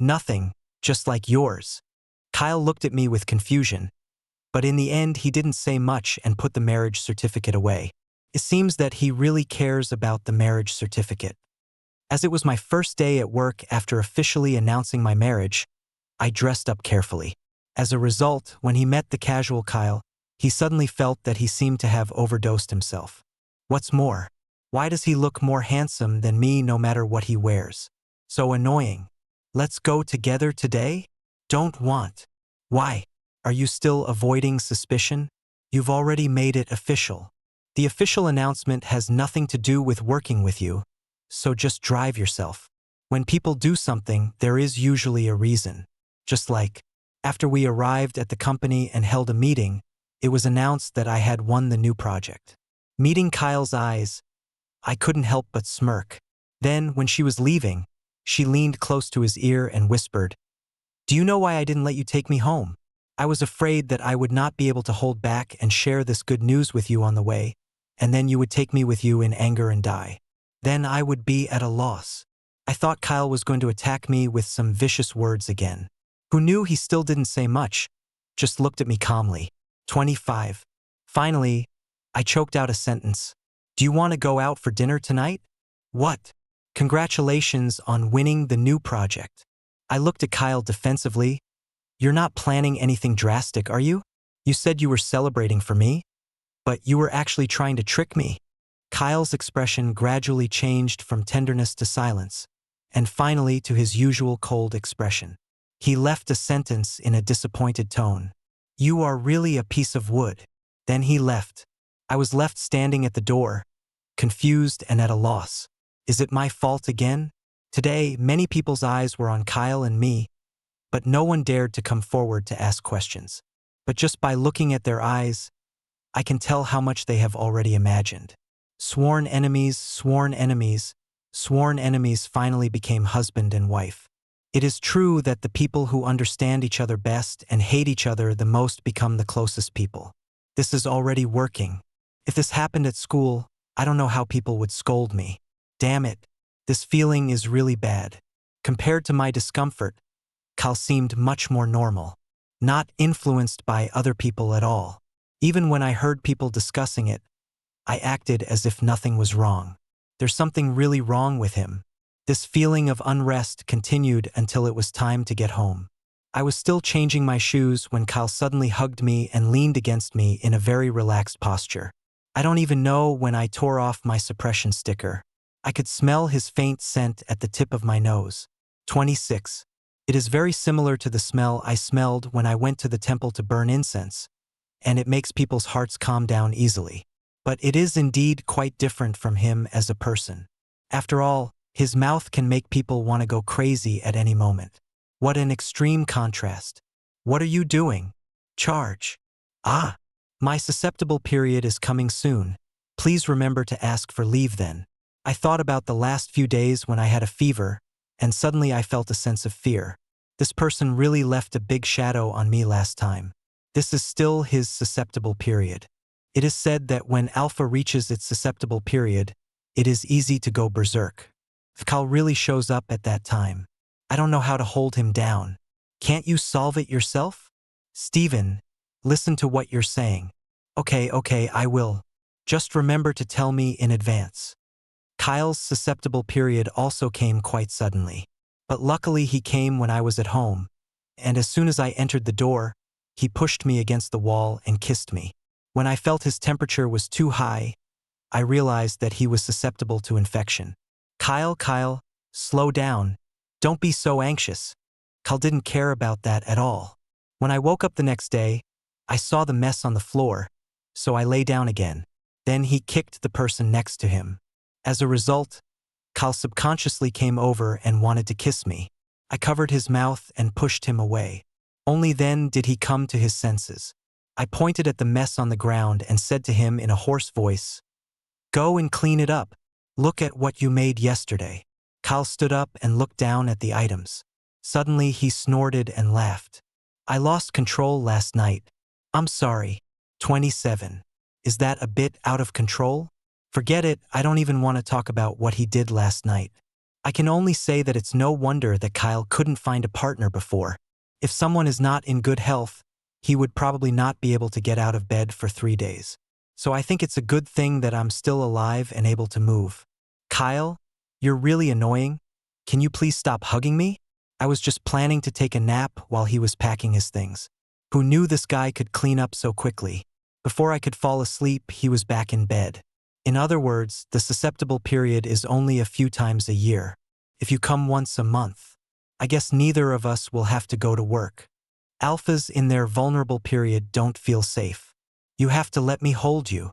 just like yours. Kyle looked at me with confusion, but in the end he didn't say much and put the marriage certificate away. It seems that he really cares about the marriage certificate. As it was my first day at work after officially announcing my marriage, I dressed up carefully. As a result, when he met the casual Kyle, he suddenly felt that he seemed to have overdosed himself. What's more, why does he look more handsome than me no matter what he wears? So annoying. Let's go together today? Don't want. Why? Are you still avoiding suspicion? You've already made it official. The official announcement has nothing to do with working with you, so just drive yourself. When people do something, there is usually a reason. Just like, after we arrived at the company and held a meeting, it was announced that I had won the new project. Meeting Kyle's eyes, I couldn't help but smirk. Then, when she was leaving, she leaned close to his ear and whispered, "Do you know why I didn't let you take me home? I was afraid that I would not be able to hold back and share this good news with you on the way, and then you would take me with you in anger and die. Then I would be at a loss." I thought Kyle was going to attack me with some vicious words again. Who knew he still didn't say much, just looked at me calmly. 25. Finally, I choked out a sentence. "Do you want to go out for dinner tonight?" "What?" "Congratulations on winning the new project." I looked at Kyle defensively. "You're not planning anything drastic, are you? You said you were celebrating for me, but you were actually trying to trick me." Kyle's expression gradually changed from tenderness to silence, and finally to his usual cold expression. He left a sentence in a disappointed tone. "You are really a piece of wood." Then he left. I was left standing at the door, confused and at a loss. Is it my fault again? Today, many people's eyes were on Kyle and me, but no one dared to come forward to ask questions. But just by looking at their eyes, I can tell how much they have already imagined. Sworn enemies, sworn enemies, sworn enemies finally became husband and wife. It is true that the people who understand each other best and hate each other the most become the closest people. This is already working. If this happened at school, I don't know how people would scold me. Damn it, this feeling is really bad. Compared to my discomfort, Kyle seemed much more normal, not influenced by other people at all. Even when I heard people discussing it, I acted as if nothing was wrong. There's something really wrong with him. This feeling of unrest continued until it was time to get home. I was still changing my shoes when Kyle suddenly hugged me and leaned against me in a very relaxed posture. I don't even know when I tore off my suppression sticker. I could smell his faint scent at the tip of my nose. 26. It is very similar to the smell I smelled when I went to the temple to burn incense, and it makes people's hearts calm down easily. But it is indeed quite different from him as a person. After all, his mouth can make people want to go crazy at any moment. What an extreme contrast. What are you doing? Charge. Ah, my susceptible period is coming soon. Please remember to ask for leave then. I thought about the last few days when I had a fever, and suddenly I felt a sense of fear. This person really left a big shadow on me last time. This is still his susceptible period. It is said that when alpha reaches its susceptible period, it is easy to go berserk. If Kyle really shows up at that time, I don't know how to hold him down. Can't you solve it yourself? Steven, listen to what you're saying. Okay, I will. Just remember to tell me in advance. Kyle's susceptible period also came quite suddenly. But luckily he came when I was at home, and as soon as I entered the door, he pushed me against the wall and kissed me. When I felt his temperature was too high, I realized that he was susceptible to infection. Kyle, slow down. Don't be so anxious. Kyle didn't care about that at all. When I woke up the next day, I saw the mess on the floor, so I lay down again. Then he kicked the person next to him. As a result, Kyle subconsciously came over and wanted to kiss me. I covered his mouth and pushed him away. Only then did he come to his senses. I pointed at the mess on the ground and said to him in a hoarse voice, "Go and clean it up. Look at what you made yesterday." Kyle stood up and looked down at the items. Suddenly he snorted and laughed. "I lost control last night. I'm sorry." 27. Is that a bit out of control? Forget it, I don't even want to talk about what he did last night. I can only say that it's no wonder that Kyle couldn't find a partner before. If someone is not in good health, he would probably not be able to get out of bed for 3 days. So I think it's a good thing that I'm still alive and able to move. Kyle, you're really annoying. Can you please stop hugging me? I was just planning to take a nap while he was packing his things. Who knew this guy could clean up so quickly? Before I could fall asleep, he was back in bed. In other words, the susceptible period is only a few times a year. If you come once a month, I guess neither of us will have to go to work. Alphas in their vulnerable period don't feel safe. You have to let me hold you.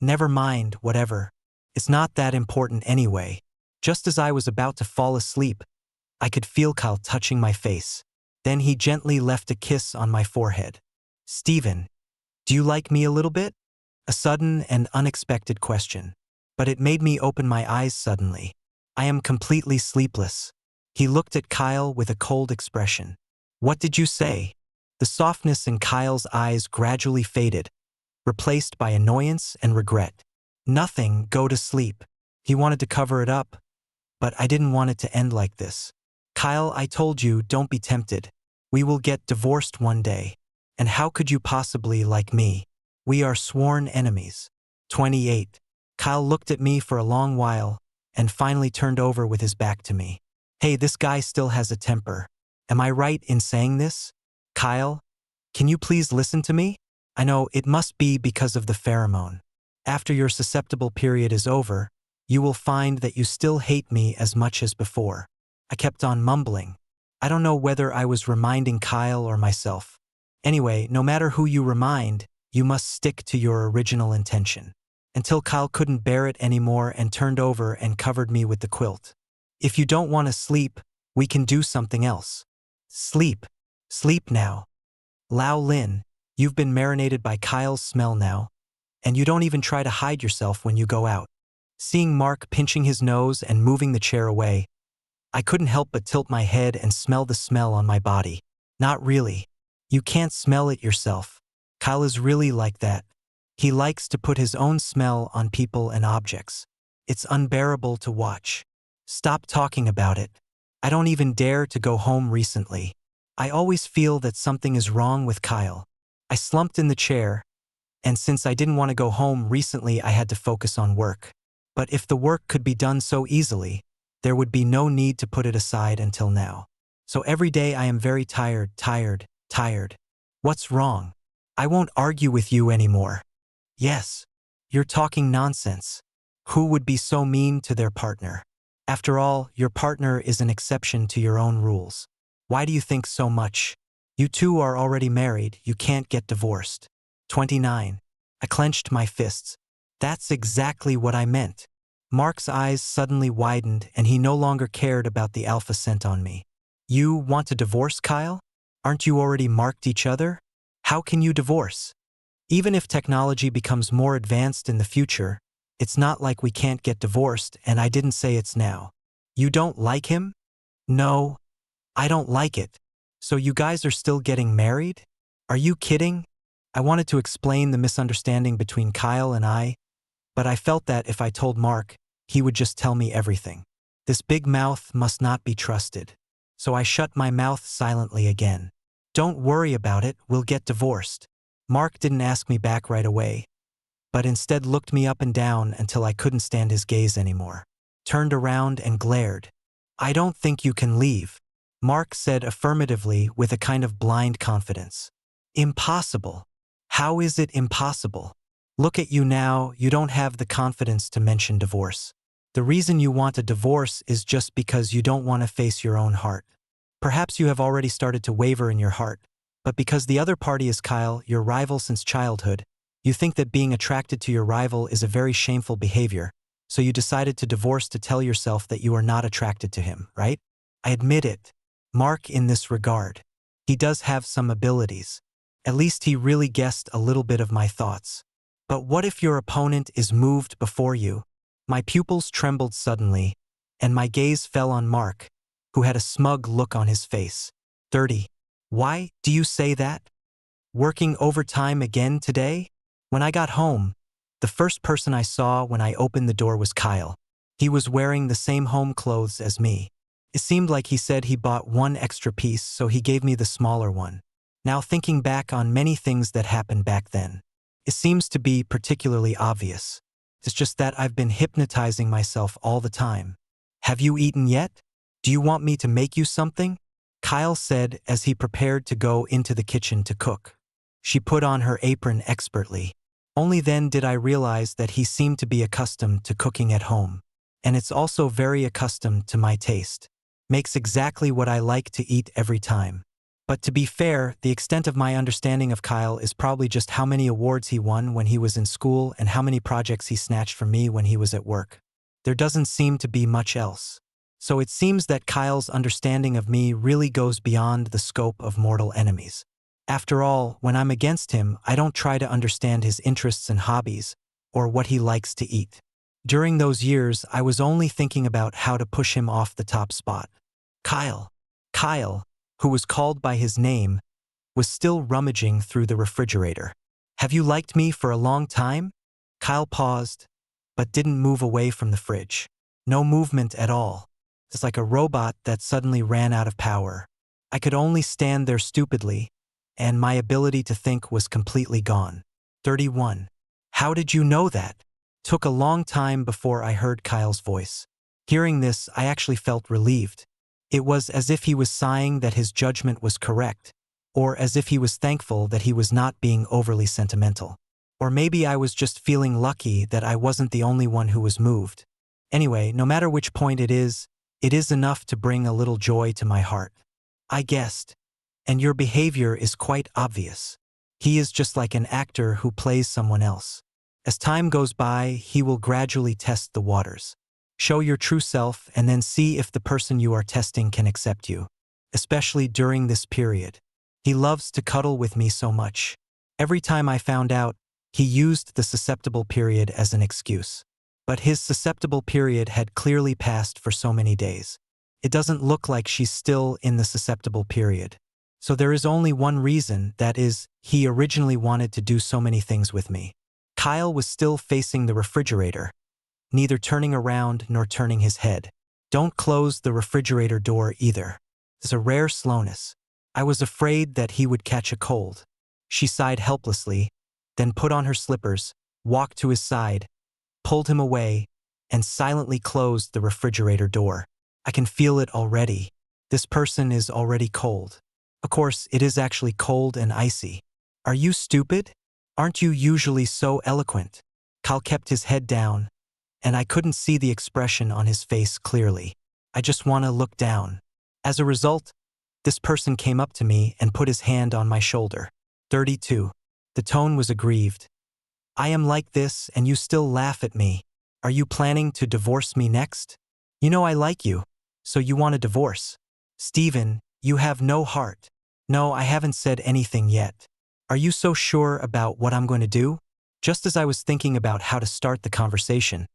Never mind, whatever. It's not that important anyway. Just as I was about to fall asleep, I could feel Kyle touching my face. Then he gently left a kiss on my forehead. Steven, do you like me a little bit? A sudden and unexpected question. But it made me open my eyes suddenly. I am completely sleepless. He looked at Kyle with a cold expression. What did you say? The softness in Kyle's eyes gradually faded, replaced by annoyance and regret. Nothing, go to sleep. He wanted to cover it up, but I didn't want it to end like this. Kyle, I told you, don't be tempted. We will get divorced one day. And how could you possibly like me? We are sworn enemies. 28. Kyle looked at me for a long while and finally turned over with his back to me. Hey, this guy still has a temper. Am I right in saying this? Kyle, can you please listen to me? I know it must be because of the pheromone. After your susceptible period is over, you will find that you still hate me as much as before. I kept on mumbling. I don't know whether I was reminding Kyle or myself. Anyway, no matter who you remind, you must stick to your original intention. Until Kyle couldn't bear it anymore and turned over and covered me with the quilt. If you don't want to sleep, we can do something else. Sleep. Sleep now. Lao Lin, you've been marinated by Kyle's smell now, and you don't even try to hide yourself when you go out. Seeing Mark pinching his nose and moving the chair away, I couldn't help but tilt my head and smell the smell on my body. Not really. You can't smell it yourself. Kyle is really like that. He likes to put his own smell on people and objects. It's unbearable to watch. Stop talking about it. I don't even dare to go home recently. I always feel that something is wrong with Kyle. I slumped in the chair, and since I didn't want to go home recently, I had to focus on work. But if the work could be done so easily, there would be no need to put it aside until now. So every day I am very tired. What's wrong? I won't argue with you anymore. Yes, you're talking nonsense. Who would be so mean to their partner? After all, your partner is an exception to your own rules. Why do you think so much? You two are already married, you can't get divorced. 29. I clenched my fists. That's exactly what I meant. Mark's eyes suddenly widened and he no longer cared about the alpha scent on me. You want to divorce, Kyle? Aren't you already marked each other? How can you divorce? Even if technology becomes more advanced in the future, it's not like we can't get divorced, and I didn't say it's now. You don't like him? No, I don't like it. So you guys are still getting married? Are you kidding? I wanted to explain the misunderstanding between Kyle and I, but I felt that if I told Mark, he would just tell me everything. This big mouth must not be trusted. So I shut my mouth silently again. Don't worry about it, we'll get divorced. Mark didn't ask me back right away, but instead looked me up and down until I couldn't stand his gaze anymore. Turned around and glared. I don't think you can leave, Mark said affirmatively with a kind of blind confidence. Impossible. How is it impossible? Look at you now, you don't have the confidence to mention divorce. The reason you want a divorce is just because you don't want to face your own heart. Perhaps you have already started to waver in your heart, but because the other party is Kyle, your rival since childhood, you think that being attracted to your rival is a very shameful behavior, so you decided to divorce to tell yourself that you are not attracted to him, right? I admit it. Mark in this regard. He does have some abilities. At least he really guessed a little bit of my thoughts. But what if your opponent is moved before you? My pupils trembled suddenly, and my gaze fell on Mark, who had a smug look on his face. 30. Why do you say that? Working overtime again today? When I got home, the first person I saw when I opened the door was Kyle. He was wearing the same home clothes as me. It seemed like he said he bought one extra piece, so he gave me the smaller one. Now thinking back on many things that happened back then, it seems to be particularly obvious. It's just that I've been hypnotizing myself all the time. Have you eaten yet? Do you want me to make you something? Kyle said as he prepared to go into the kitchen to cook. She put on her apron expertly. Only then did I realize that he seemed to be accustomed to cooking at home. And it's also very accustomed to my taste. Makes exactly what I like to eat every time. But to be fair, the extent of my understanding of Kyle is probably just how many awards he won when he was in school and how many projects he snatched from me when he was at work. There doesn't seem to be much else. So it seems that Kyle's understanding of me really goes beyond the scope of mortal enemies. After all, when I'm against him, I don't try to understand his interests and hobbies, or what he likes to eat. During those years, I was only thinking about how to push him off the top spot. Kyle, who was called by his name, was still rummaging through the refrigerator. Have you liked me for a long time? Kyle paused, but didn't move away from the fridge. No movement at all. It's like a robot that suddenly ran out of power. I could only stand there stupidly, and my ability to think was completely gone. 31. How did you know that? Took a long time before I heard Kyle's voice. Hearing this, I actually felt relieved. It was as if he was sighing that his judgment was correct, or as if he was thankful that he was not being overly sentimental. Or maybe I was just feeling lucky that I wasn't the only one who was moved. Anyway, no matter which point it is enough to bring a little joy to my heart. I guessed. And your behavior is quite obvious. He is just like an actor who plays someone else. As time goes by, he will gradually test the waters. Show your true self and then see if the person you are testing can accept you. Especially during this period. He loves to cuddle with me so much. Every time I found out, he used the susceptible period as an excuse. But his susceptible period had clearly passed for so many days. It doesn't look like she's still in the susceptible period. So there is only one reason, that is, he originally wanted to do so many things with me. Kyle was still facing the refrigerator, neither turning around nor turning his head. Don't close the refrigerator door either. It's a rare slowness. I was afraid that he would catch a cold. She sighed helplessly, then put on her slippers, walked to his side, pulled him away, and silently closed the refrigerator door. I can feel it already. This person is already cold. Of course, it is actually cold and icy. Are you stupid? Aren't you usually so eloquent? Kyle kept his head down, and I couldn't see the expression on his face clearly. I just want to look down. As a result, this person came up to me and put his hand on my shoulder. 32. The tone was aggrieved. I am like this and you still laugh at me. Are you planning to divorce me next? You know I like you, so you want a divorce. Steven, you have no heart. No, I haven't said anything yet. Are you so sure about what I'm going to do? Just as I was thinking about how to start the conversation,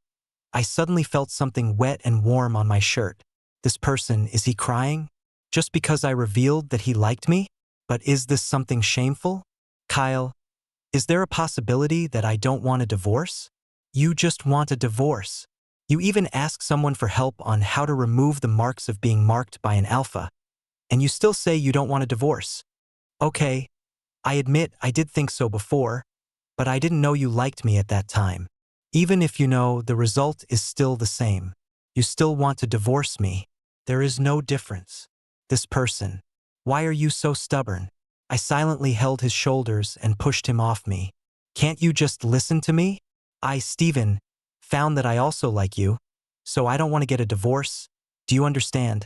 I suddenly felt something wet and warm on my shirt. This person, is he crying? Just because I revealed that he liked me? But is this something shameful? Kyle, is there a possibility that I don't want a divorce? You just want a divorce. You even ask someone for help on how to remove the marks of being marked by an alpha. And you still say you don't want a divorce. Okay, I admit I did think so before, but I didn't know you liked me at that time. Even if you know, the result is still the same. You still want to divorce me. There is no difference. This person. Why are you so stubborn? I silently held his shoulders and pushed him off me. Can't you just listen to me? Steven, found that I also like you, so I don't want to get a divorce. Do you understand?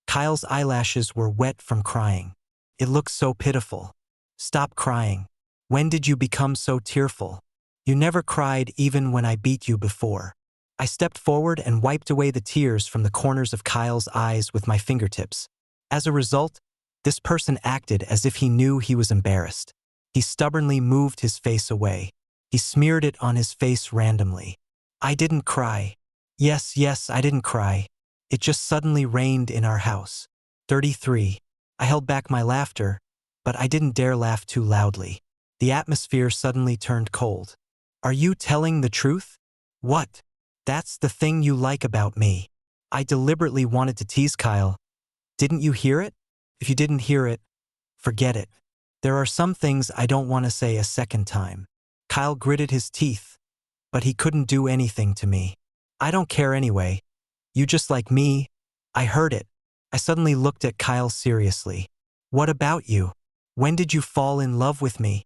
Kyle's eyelashes were wet from crying. It looked so pitiful. Stop crying. When did you become so tearful? You never cried even when I beat you before. I stepped forward and wiped away the tears from the corners of Kyle's eyes with my fingertips. As a result, this person acted as if he knew he was embarrassed. He stubbornly moved his face away. He smeared it on his face randomly. I didn't cry. Yes, I didn't cry. It just suddenly rained in our house. 33. I held back my laughter, but I didn't dare laugh too loudly. The atmosphere suddenly turned cold. Are you telling the truth? What? That's the thing you like about me. I deliberately wanted to tease Kyle. Didn't you hear it? If you didn't hear it, forget it. There are some things I don't want to say a second time. Kyle gritted his teeth, but he couldn't do anything to me. I don't care anyway. You just like me. I heard it. I suddenly looked at Kyle seriously. What about you? When did you fall in love with me?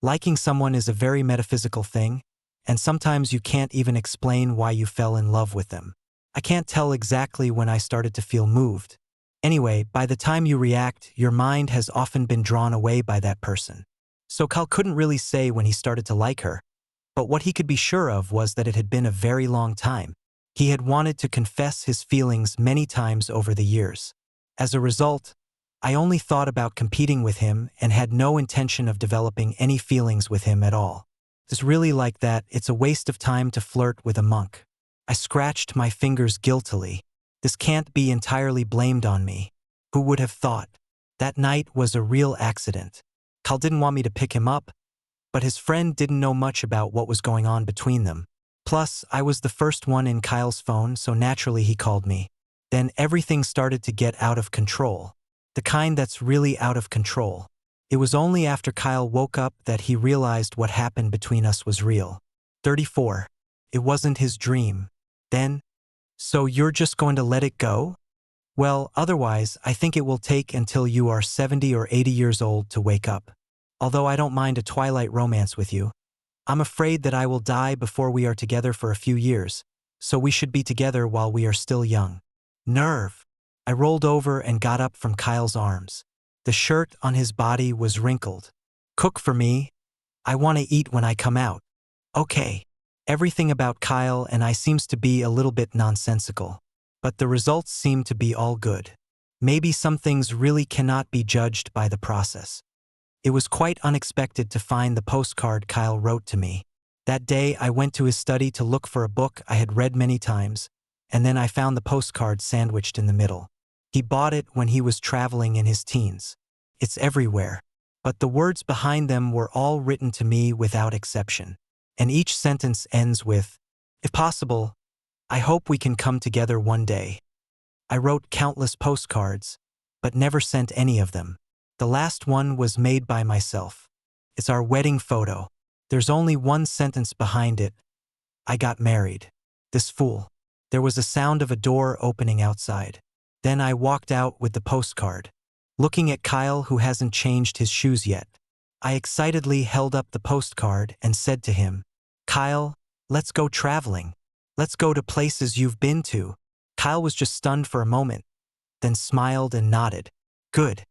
Liking someone is a very metaphysical thing, and sometimes you can't even explain why you fell in love with them. I can't tell exactly when I started to feel moved, Anyway, by the time you react, your mind has often been drawn away by that person. So Kyle couldn't really say when he started to like her, but what he could be sure of was that it had been a very long time. He had wanted to confess his feelings many times over the years. As a result, I only thought about competing with him and had no intention of developing any feelings with him at all. It's really like that. It's a waste of time to flirt with a monk. I scratched my fingers guiltily. This can't be entirely blamed on me. Who would have thought? That night was a real accident. Kyle didn't want me to pick him up, but his friend didn't know much about what was going on between them. Plus, I was the first one in Kyle's phone, so naturally he called me. Then everything started to get out of control. The kind that's really out of control. It was only after Kyle woke up that he realized what happened between us was real. 34. It wasn't his dream. Then, so you're just going to let it go? Well, otherwise, I think it will take until you are 70 or 80 years old to wake up. Although I don't mind a twilight romance with you, I'm afraid that I will die before we are together for a few years, so we should be together while we are still young. Nerve! I rolled over and got up from Kyle's arms. The shirt on his body was wrinkled. Cook for me. I want to eat when I come out. Okay. Everything about Kyle and I seems to be a little bit nonsensical, but the results seem to be all good. Maybe some things really cannot be judged by the process. It was quite unexpected to find the postcard Kyle wrote to me. That day I went to his study to look for a book I had read many times, and then I found the postcard sandwiched in the middle. He bought it when he was traveling in his teens. It's everywhere, but the words behind them were all written to me without exception. And each sentence ends with, "If possible, I hope we can come together one day." I wrote countless postcards, but never sent any of them. The last one was made by myself. It's our wedding photo. There's only one sentence behind it. I got married. This fool. There was a sound of a door opening outside. Then I walked out with the postcard, looking at Kyle who hasn't changed his shoes yet. I excitedly held up the postcard and said to him, "Kyle, let's go traveling. Let's go to places you've been to." Kyle was just stunned for a moment, then smiled and nodded. Good.